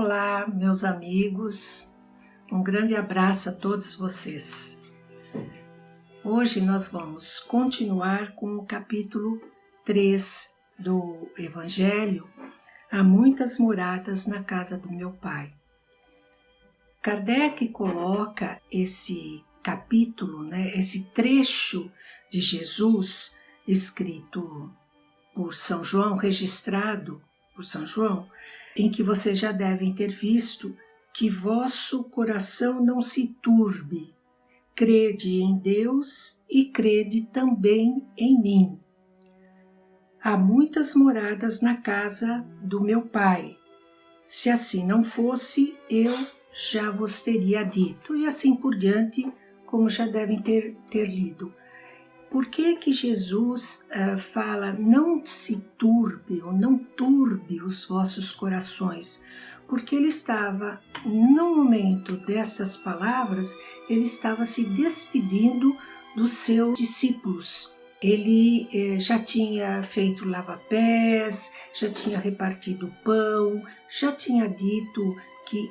Olá, meus amigos, um grande abraço a todos vocês. Hoje nós vamos continuar com o capítulo 3 do Evangelho, Há muitas moradas na casa do meu Pai. Kardec coloca esse capítulo, esse trecho de Jesus escrito por São João, registrado por São João, em que vocês já devem ter visto: que vosso coração não se turbe, crede em Deus e crede também em mim. Há muitas moradas na casa do meu Pai. Se assim não fosse, eu já vos teria dito. E assim por diante, como já devem ter lido. Por que Jesus fala não se turbe ou não turbe os vossos corações? Porque ele estava, no momento destas palavras, ele estava se despedindo dos seus discípulos. Ele já tinha feito lava-pés, já tinha repartido pão, já tinha dito que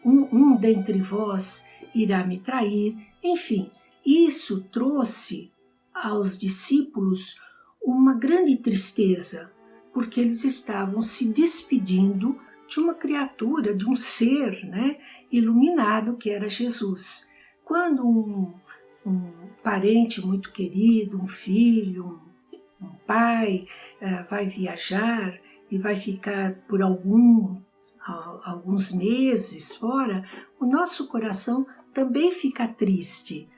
um dentre vós irá me trair, enfim. Isso trouxe aos discípulos uma grande tristeza, porque eles estavam se despedindo de uma criatura, de um ser iluminado que era Jesus. Quando um parente muito querido, um filho, um pai, vai viajar e vai ficar por alguns meses fora, o nosso coração também fica triste.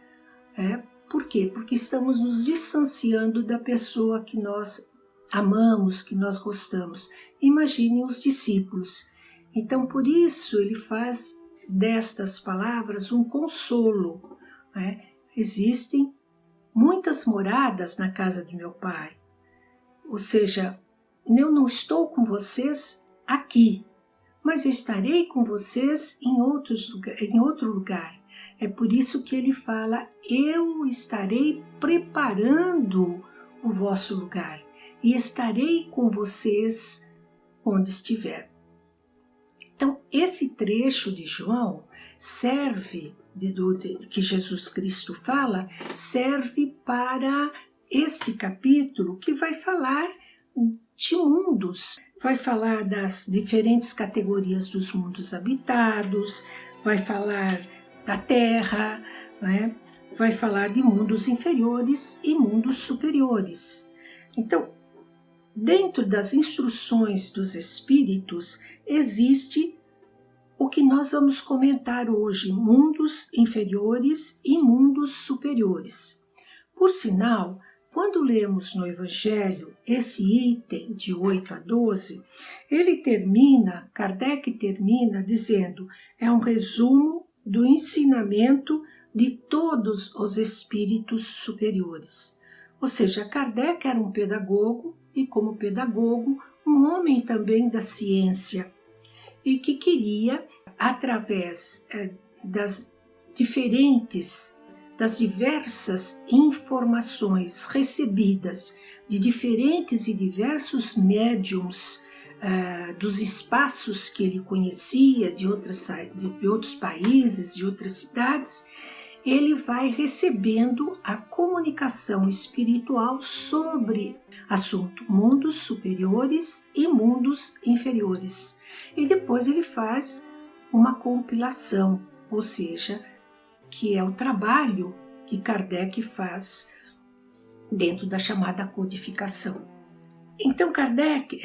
Por quê? Porque estamos nos distanciando da pessoa que nós amamos, que nós gostamos. Imaginem os discípulos. Então, por isso, ele faz destas palavras um consolo. Existem muitas moradas na casa do meu Pai. Ou seja, eu não estou com vocês aqui, mas eu estarei com vocês em outro lugar. É por isso que ele fala: eu estarei preparando o vosso lugar e estarei com vocês onde estiver. Então, esse trecho de João serve, que Jesus Cristo fala, serve para este capítulo que vai falar de mundos, vai falar das diferentes categorias dos mundos habitados, vai falar da Terra, vai falar de mundos inferiores e mundos superiores. Então, dentro das instruções dos Espíritos, existe o que nós vamos comentar hoje: mundos inferiores e mundos superiores. Por sinal, quando lemos no Evangelho esse item de 8 a 12, Kardec termina dizendo: é um resumo do ensinamento de todos os espíritos superiores. Ou seja, Kardec era um pedagogo e, como pedagogo, um homem também da ciência, e que queria, através das diversas informações recebidas de diferentes e diversos médiums dos espaços que ele conhecia, de outros países, de outras cidades, ele vai recebendo a comunicação espiritual sobre assunto mundos superiores e mundos inferiores. E depois ele faz uma compilação, ou seja, que é o trabalho que Kardec faz dentro da chamada codificação. Então, Kardec,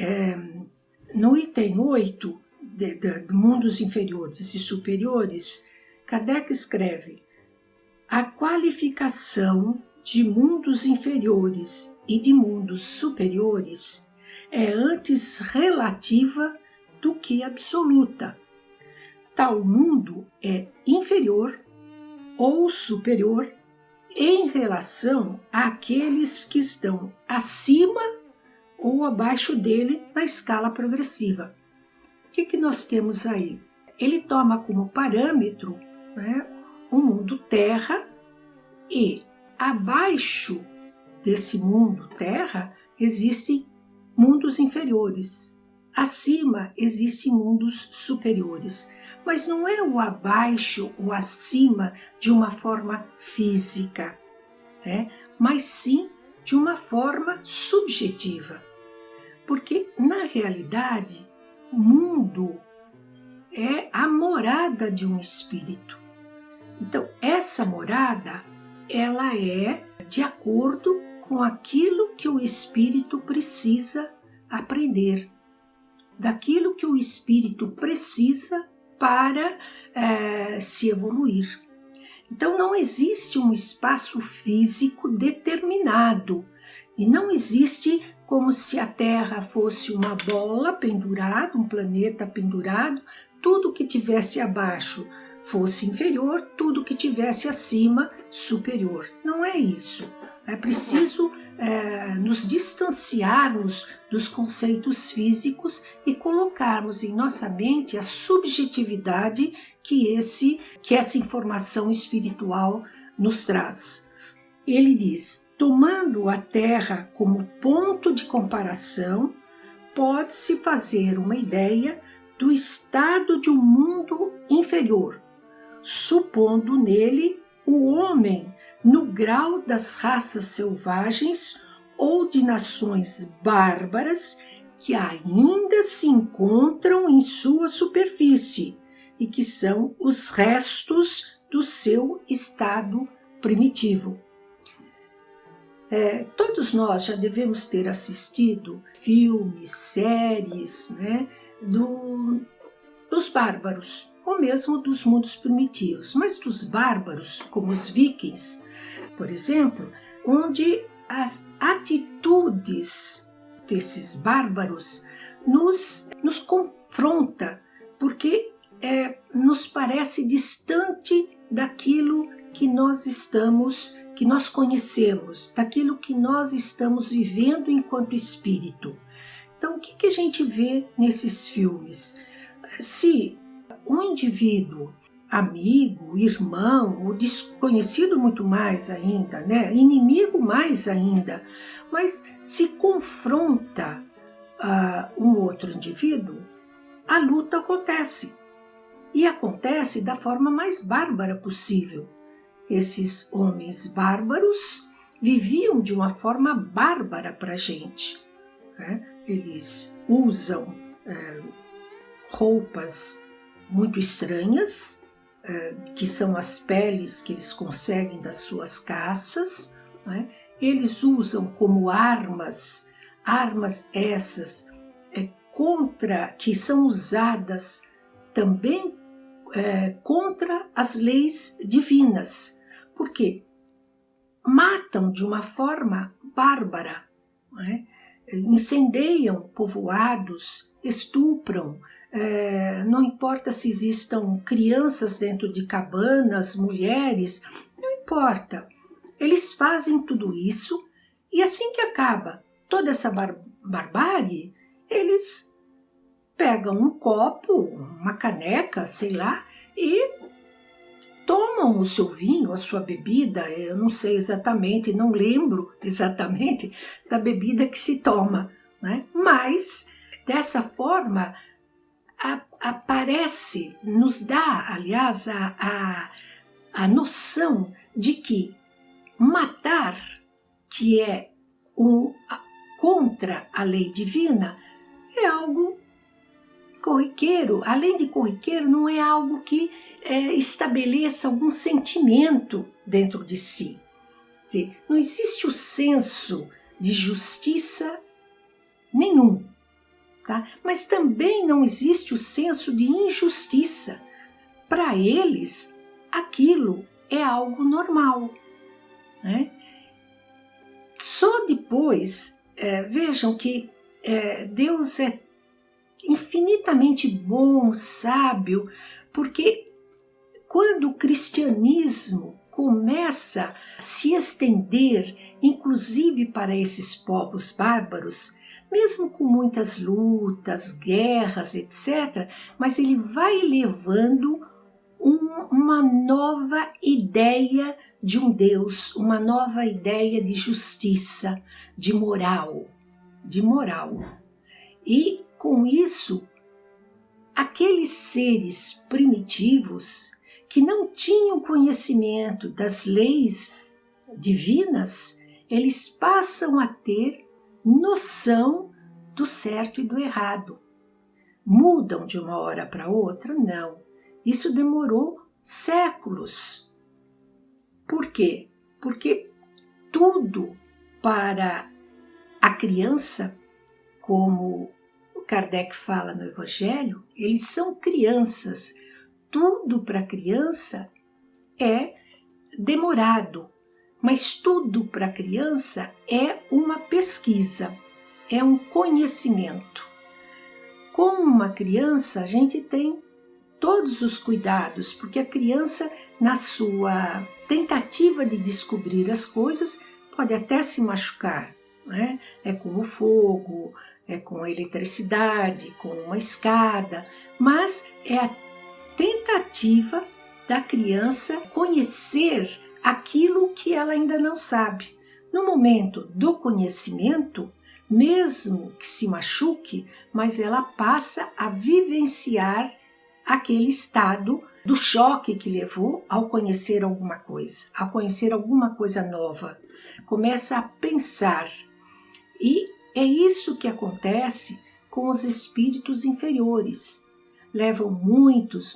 no item 8, de mundos inferiores e superiores, Kardec escreve: a qualificação de mundos inferiores e de mundos superiores é antes relativa do que absoluta. Tal mundo é inferior ou superior em relação àqueles que estão acima ou abaixo dele na escala progressiva. O que nós temos aí? Ele toma como parâmetro o mundo Terra, e abaixo desse mundo Terra existem mundos inferiores. acima existem mundos superiores, mas não é o abaixo ou acima de uma forma física, né? Mas sim de uma forma subjetiva. Porque, na realidade, o mundo é a morada de um espírito. Então, essa morada, ela é de acordo com aquilo que o espírito precisa aprender, daquilo que o espírito precisa para se evoluir. Então, não existe um espaço físico determinado e não existe como se a Terra fosse uma bola pendurada, um planeta pendurado, tudo que tivesse abaixo fosse inferior, tudo que tivesse acima superior. Não é isso. É preciso nos distanciarmos dos conceitos físicos e colocarmos em nossa mente a subjetividade que essa informação espiritual nos traz. Ele diz: tomando a Terra como ponto de comparação, pode-se fazer uma ideia do estado de um mundo inferior, supondo nele o homem no grau das raças selvagens ou de nações bárbaras que ainda se encontram em sua superfície e que são os restos do seu estado primitivo. Todos nós já devemos ter assistido filmes, séries, né, dos bárbaros, ou mesmo dos mundos primitivos, mas dos bárbaros, como os vikings, por exemplo, onde as atitudes desses bárbaros nos confronta, porque nos parece distante daquilo que nós conhecemos, daquilo que nós estamos vivendo enquanto espírito. Então, o que a gente vê nesses filmes? Se um indivíduo, amigo, irmão, ou desconhecido muito mais ainda, né? Inimigo mais ainda, mas se confronta a um outro indivíduo, a luta acontece. E acontece da forma mais bárbara possível. Esses homens bárbaros viviam de uma forma bárbara para a gente, né? Eles usam roupas muito estranhas, que são as peles que eles conseguem das suas caças, né? Eles usam como armas essas que são usadas também contra as leis divinas, porque matam de uma forma bárbara, né? Incendeiam povoados, estupram, não importa se existam crianças dentro de cabanas, mulheres, não importa. Eles fazem tudo isso e assim que acaba toda essa barbárie, eles pegam um copo, uma caneca, sei lá, e tomam o seu vinho, a sua bebida. Eu não sei exatamente, não lembro exatamente da bebida que se toma, né? Mas dessa forma aparece, nos dá, aliás, a noção de que matar, que é contra a lei divina, é algo corriqueiro. Além de corriqueiro, não é algo que estabeleça algum sentimento dentro de si. Quer dizer, não existe o senso de justiça nenhum, tá? Mas também não existe o senso de injustiça. Para eles, aquilo é algo normal, né? Só depois, vejam que Deus é infinitamente bom, sábio, porque quando o cristianismo começa a se estender, inclusive para esses povos bárbaros, mesmo com muitas lutas, guerras, etc., mas ele vai levando uma nova ideia de um Deus, uma nova ideia de justiça, de moral. E com isso, aqueles seres primitivos que não tinham conhecimento das leis divinas, eles passam a ter noção do certo e do errado. Mudam de uma hora para outra? Não. Isso demorou séculos. Por quê? Porque tudo para a criança, como Kardec fala no Evangelho, eles são crianças. Tudo para a criança é demorado, mas tudo para a criança é uma pesquisa, é um conhecimento. Com uma criança, a gente tem todos os cuidados, porque a criança, na sua tentativa de descobrir as coisas, pode até se machucar, né? É com o fogo, é com a eletricidade, com uma escada, mas é a tentativa da criança conhecer aquilo que ela ainda não sabe. No momento do conhecimento, mesmo que se machuque, mas ela passa a vivenciar aquele estado do choque que levou ao conhecer alguma coisa, ao conhecer alguma coisa nova. Começa a pensar. E é isso que acontece com os espíritos inferiores. Levam muitos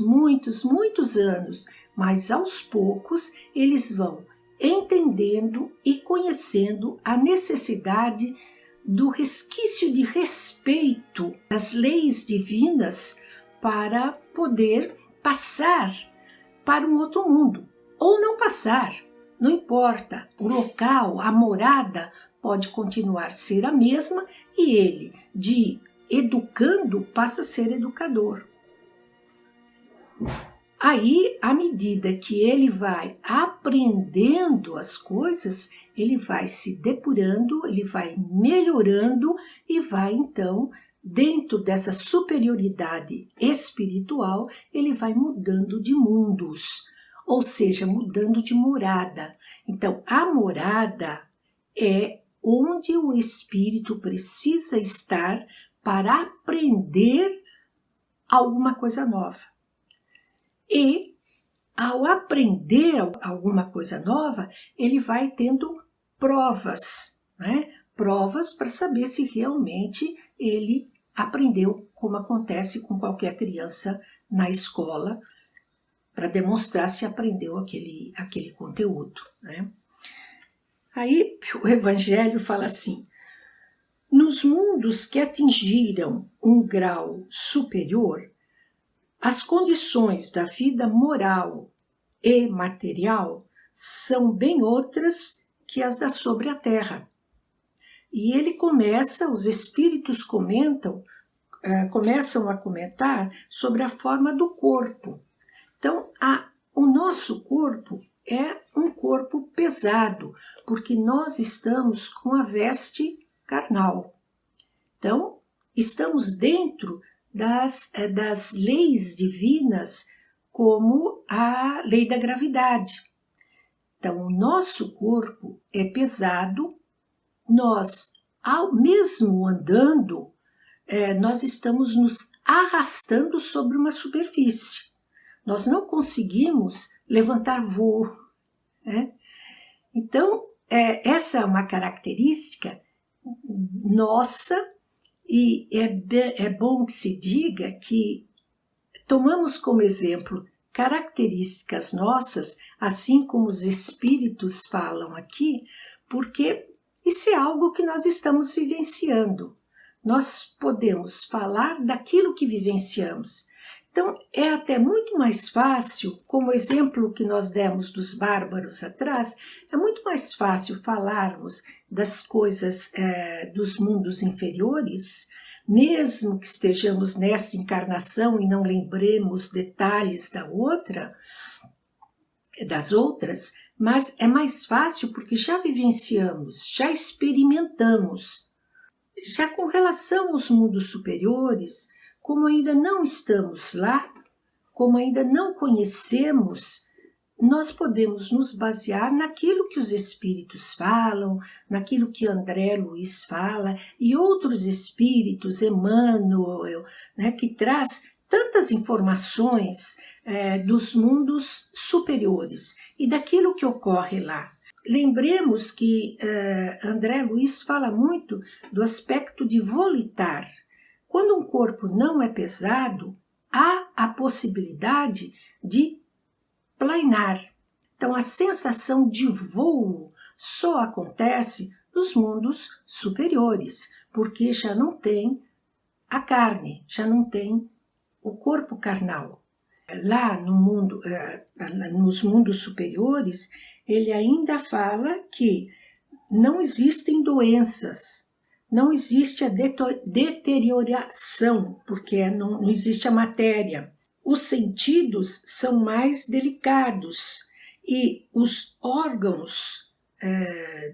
anos, mas aos poucos eles vão entendendo e conhecendo a necessidade do resquício de respeito às leis divinas para poder passar para um outro mundo. Ou não passar, não importa. O local, a morada pode continuar a ser a mesma e ele, de educando, passa a ser educador. Aí, à medida que ele vai aprendendo as coisas, ele vai se depurando, ele vai melhorando e vai então, dentro dessa superioridade espiritual, ele vai mudando de mundos, ou seja, mudando de morada. Então, a morada é onde o espírito precisa estar para aprender alguma coisa nova. E, ao aprender alguma coisa nova, ele vai tendo provas, né? Provas para saber se realmente ele aprendeu, como acontece com qualquer criança na escola, para demonstrar se aprendeu aquele conteúdo, né? Aí o Evangelho fala assim: nos mundos que atingiram um grau superior, as condições da vida moral e material são bem outras que as da sobre a terra. E ele começa, os espíritos começam a comentar sobre a forma do corpo. Então, o nosso corpo é um corpo pesado, porque nós estamos com a veste carnal. Então, estamos dentro das leis divinas, como a lei da gravidade. Então, o nosso corpo é pesado, nós, mesmo andando, nós estamos nos arrastando sobre uma superfície. Nós não conseguimos levantar voo, né? Então, essa é uma característica nossa. E é bom que se diga que tomamos como exemplo características nossas, assim como os espíritos falam aqui, porque isso é algo que nós estamos vivenciando. Nós podemos falar daquilo que vivenciamos. Então, é até muito mais fácil, como o exemplo que nós demos dos bárbaros atrás, é muito mais fácil falarmos das coisas dos mundos inferiores, mesmo que estejamos nesta encarnação e não lembremos detalhes das outras, mas é mais fácil porque já vivenciamos, já experimentamos. Já com relação aos mundos superiores, como ainda não estamos lá, como ainda não conhecemos, nós podemos nos basear naquilo que os espíritos falam, naquilo que André Luiz fala e outros espíritos, Emmanuel, né, que traz tantas informações dos mundos superiores e daquilo que ocorre lá. Lembremos que André Luiz fala muito do aspecto de volitar. Quando um corpo não é pesado, há a possibilidade de planar. Então, a sensação de voo só acontece nos mundos superiores, porque já não tem a carne, já não tem o corpo carnal. Lá no mundo, nos mundos superiores, ele ainda fala que não existem doenças, não existe a deterioração, porque não existe a matéria. Os sentidos são mais delicados e os órgãos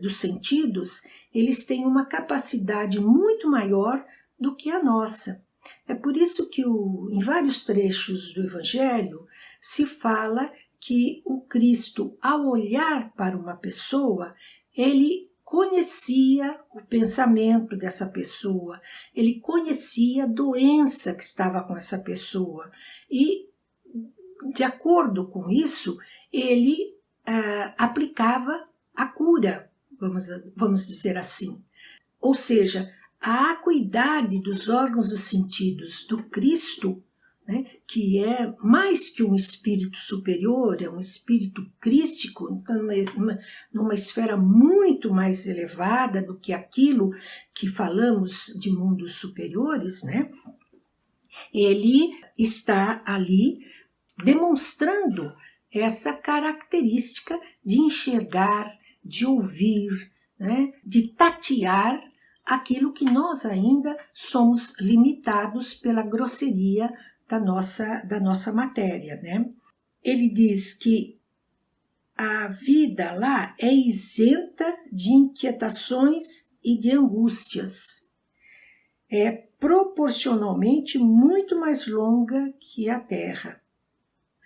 dos sentidos, eles têm uma capacidade muito maior do que a nossa. É por isso que em vários trechos do Evangelho se fala que o Cristo, ao olhar para uma pessoa, ele conhecia o pensamento dessa pessoa, ele conhecia a doença que estava com essa pessoa e, de acordo com isso, ele aplicava a cura, vamos dizer assim. Ou seja, a acuidade dos órgãos dos sentidos do Cristo, né, que é mais que um espírito superior, é um espírito crístico, então numa esfera muito mais elevada do que aquilo que falamos de mundos superiores, né? Ele está ali demonstrando essa característica de enxergar, de ouvir, né, de tatear aquilo que nós ainda somos limitados pela grosseria da nossa matéria, né? Ele diz que a vida lá é isenta de inquietações e de angústias. É proporcionalmente muito mais longa que a Terra,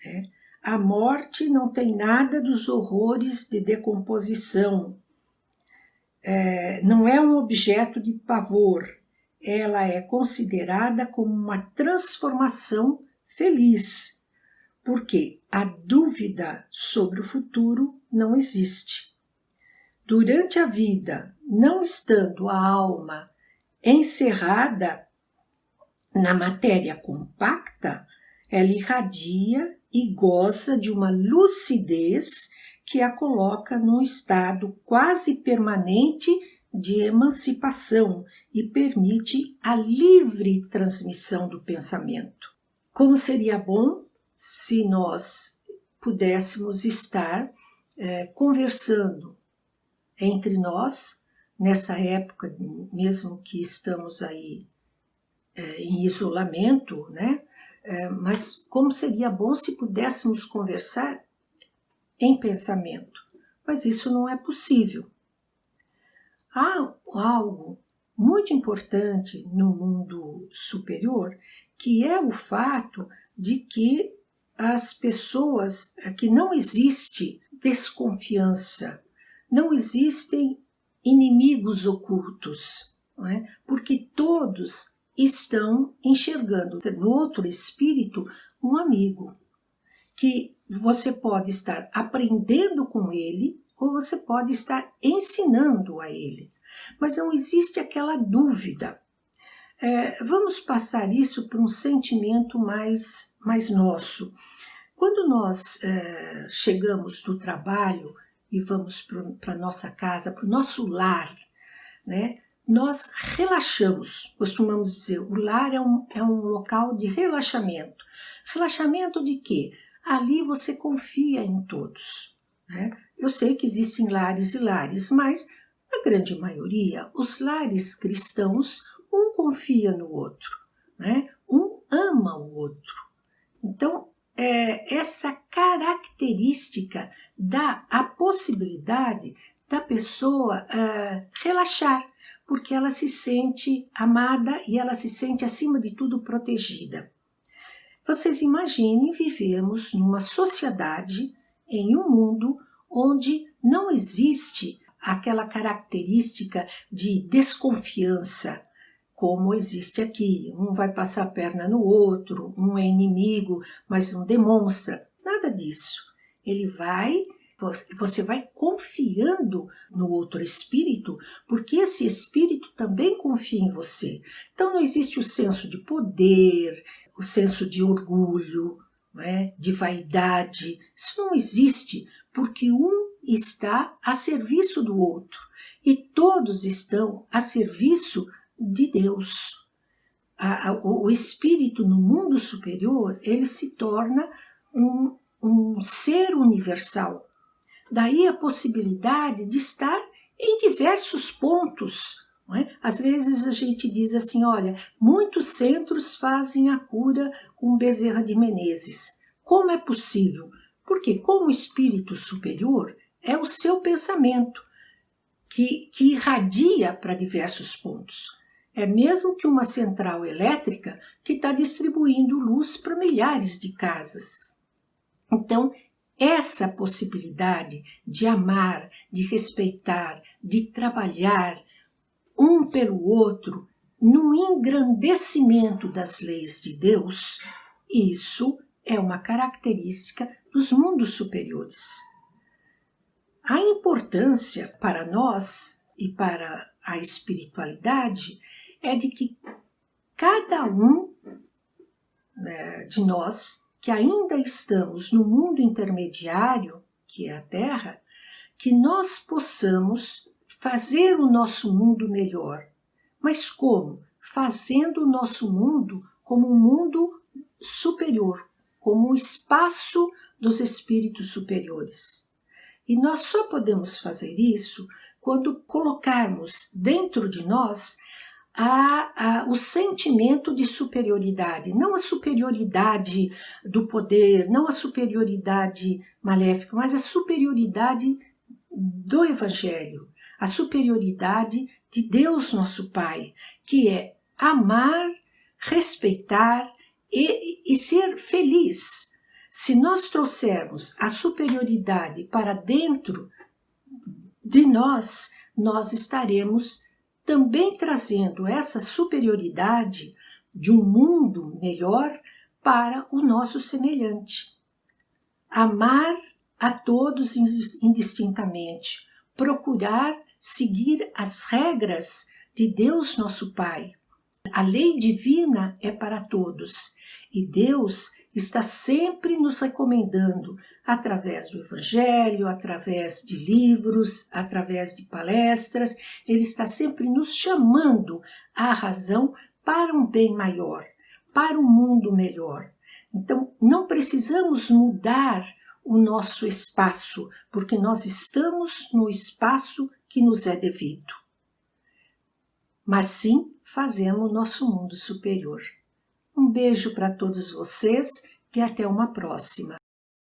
né? A morte não tem nada dos horrores de decomposição. Não é um objeto de pavor, ela é considerada como uma transformação feliz, porque a dúvida sobre o futuro não existe. Durante a vida, não estando a alma encerrada na matéria compacta, ela irradia e goza de uma lucidez que a coloca num estado quase permanente de emancipação e permite a livre transmissão do pensamento. Como seria bom se nós pudéssemos estar conversando entre nós, nessa época, mesmo que estamos aí em isolamento, né? Mas como seria bom se pudéssemos conversar em pensamento, mas isso não é possível. Há algo muito importante no mundo superior, que é o fato de que as pessoas, que não existe desconfiança, não existem inimigos ocultos, não é? Porque todos estão enxergando no outro espírito um amigo, que você pode estar aprendendo com ele ou você pode estar ensinando a ele. Mas não existe aquela dúvida. Vamos passar isso para um sentimento mais nosso. Quando nós chegamos do trabalho e vamos para a nossa casa, para o nosso lar, né, nós relaxamos. Costumamos dizer, o lar é um local de relaxamento. Relaxamento de quê? Ali você confia em todos, né? Eu sei que existem lares e lares, mas na grande maioria, os lares cristãos, um confia no outro, né? Um ama o outro. Então, essa característica dá a possibilidade da pessoa relaxar, porque ela se sente amada e ela se sente, acima de tudo, protegida. Vocês imaginem vivermos numa sociedade em um mundo onde não existe aquela característica de desconfiança, como existe aqui. Um vai passar a perna no outro, um é inimigo, mas não demonstra. Nada disso. Você vai confiando no outro espírito, porque esse espírito também confia em você. Então não existe o senso de poder, o senso de orgulho, de vaidade. Isso não existe, porque um está a serviço do outro e todos estão a serviço de Deus. O espírito no mundo superior, ele se torna um ser universal. Daí a possibilidade de estar em diversos pontos. Às vezes a gente diz assim, olha, muitos centros fazem a cura com Bezerra de Menezes. Como é possível? Porque como espírito superior é o seu pensamento que irradia para diversos pontos. É mesmo que uma central elétrica que está distribuindo luz para milhares de casas. Então, essa possibilidade de amar, de respeitar, de trabalhar um pelo outro, no engrandecimento das leis de Deus, isso é uma característica dos mundos superiores. A importância para nós e para a espiritualidade é de que cada um de nós que ainda estamos no mundo intermediário, que é a Terra, que nós possamos fazer o nosso mundo melhor. Mas como? Fazendo o nosso mundo como um mundo superior, como um espaço dos espíritos superiores. E nós só podemos fazer isso quando colocarmos dentro de nós o sentimento de superioridade, não a superioridade do poder, não a superioridade maléfica, mas a superioridade do Evangelho, a superioridade de Deus nosso Pai, que é amar, respeitar e ser feliz. Se nós trouxermos a superioridade para dentro de nós, nós estaremos também trazendo essa superioridade de um mundo melhor para o nosso semelhante. Amar a todos indistintamente, procurar seguir as regras de Deus nosso Pai. A lei divina é para todos e Deus está sempre nos recomendando, através do Evangelho, através de livros, através de palestras, Ele está sempre nos chamando à razão para um bem maior, para um mundo melhor. Então, não precisamos mudar o nosso espaço, porque nós estamos no espaço que nos é devido. Mas sim, fazemos o nosso mundo superior. Um beijo para todos vocês e até uma próxima.